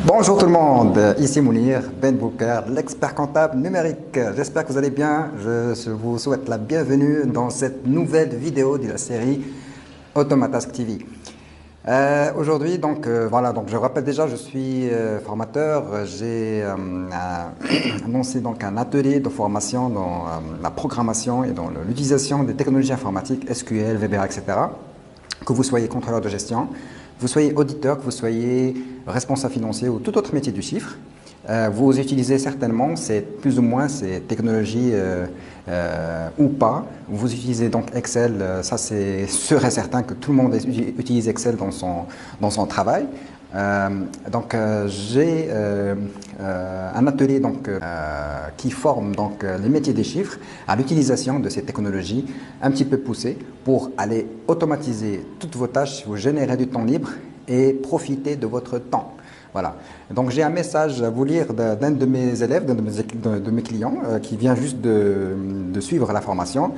Bonjour tout le monde, ici Mounir Ben Bouker, l'expert comptable numérique. J'espère que vous allez bien. Je vous souhaite la bienvenue dans cette nouvelle vidéo de la série Automatask TV. Aujourd'hui, donc je rappelle déjà, je suis formateur. J'ai annoncé donc un atelier de formation dans la programmation et dans l'utilisation des technologies informatiques, SQL, VBA, etc. Que vous soyez contrôleur de gestion, vous soyez auditeur, que vous soyez responsable financier ou tout autre métier du chiffre, vous utilisez certainement plus ou moins ces technologies ou pas. Vous utilisez donc Excel, ça c'est sûr et certain que tout le monde utilise Excel dans son travail. J'ai un atelier qui forme les métiers des chiffres à l'utilisation de ces technologies un petit peu poussées pour aller automatiser toutes vos tâches, vous générer du temps libre et profiter de votre temps. Voilà. Donc j'ai un message à vous lire d'un de mes élèves, de mes clients qui vient juste de suivre la formation.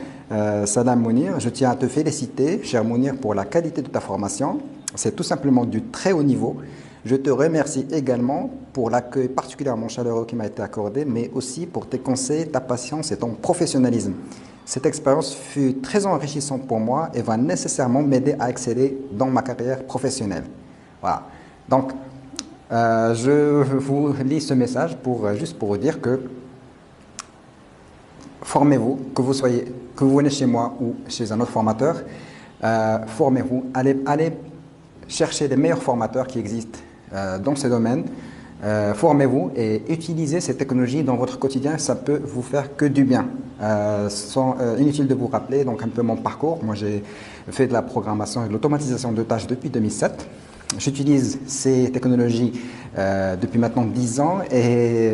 Salam Mounir, je tiens à te féliciter, cher Mounir, pour la qualité de ta formation. C'est tout simplement du très haut niveau. Je te remercie également pour l'accueil particulièrement chaleureux qui m'a été accordé, mais aussi pour tes conseils, ta patience et ton professionnalisme. Cette expérience fut très enrichissante pour moi et va nécessairement m'aider à exceller dans ma carrière professionnelle. Voilà. Donc, je vous lis ce message juste pour vous dire que formez-vous, que vous venez chez moi ou chez un autre formateur, formez-vous, allez chercher les meilleurs formateurs qui existent dans ce domaine, formez-vous et utilisez ces technologies dans votre quotidien, ça peut vous faire que du bien. Inutile de vous rappeler donc un peu mon parcours. Moi j'ai fait de la programmation et de l'automatisation de tâches depuis 2007. J'utilise ces technologies depuis maintenant 10 ans et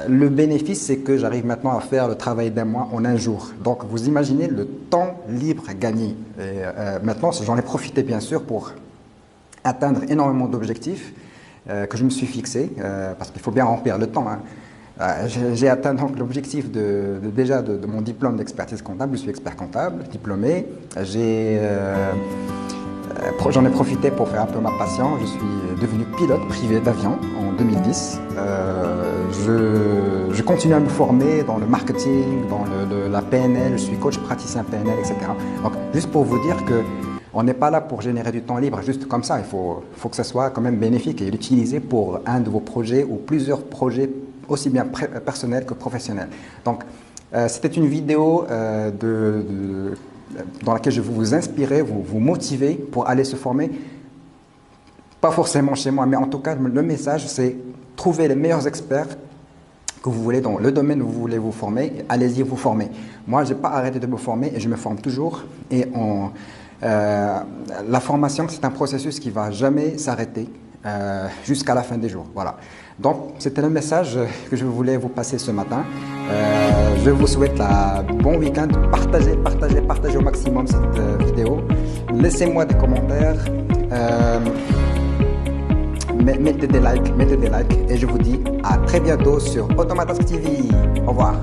le bénéfice, c'est que j'arrive maintenant à faire le travail d'un mois en un jour. Donc, vous imaginez le temps libre gagné. Et maintenant, j'en ai profité bien sûr pour atteindre énormément d'objectifs que je me suis fixés, parce qu'il faut bien remplir le temps. J'ai atteint donc l'objectif de mon diplôme d'expertise comptable. Je suis expert comptable, diplômé. J'en ai profité pour faire un peu ma passion. Je suis devenu pilote privé d'avion en 2010. Je continue à me former dans le marketing, dans la PNL. Je suis coach praticien PNL, etc. Donc, juste pour vous dire que on n'est pas là pour générer du temps libre juste comme ça. Il faut que ça soit quand même bénéfique et l'utiliser pour un de vos projets ou plusieurs projets aussi bien personnels que professionnels. Donc, c'était une vidéo dans laquelle je vais vous inspirer, vous motiver pour aller se former. Pas forcément chez moi, mais en tout cas, le message, c'est trouver les meilleurs experts que vous voulez dans le domaine où vous voulez vous former. Allez-y vous former. Moi, je n'ai pas arrêté de me former et je me forme toujours. Et la formation, c'est un processus qui ne va jamais s'arrêter jusqu'à la fin des jours. Voilà. Donc, c'était le message que je voulais vous passer ce matin. Je vous souhaite un bon week-end. Partagez au maximum cette vidéo. Laissez-moi des commentaires. Mettez des likes. Et je vous dis à très bientôt sur Automatask TV. Au revoir.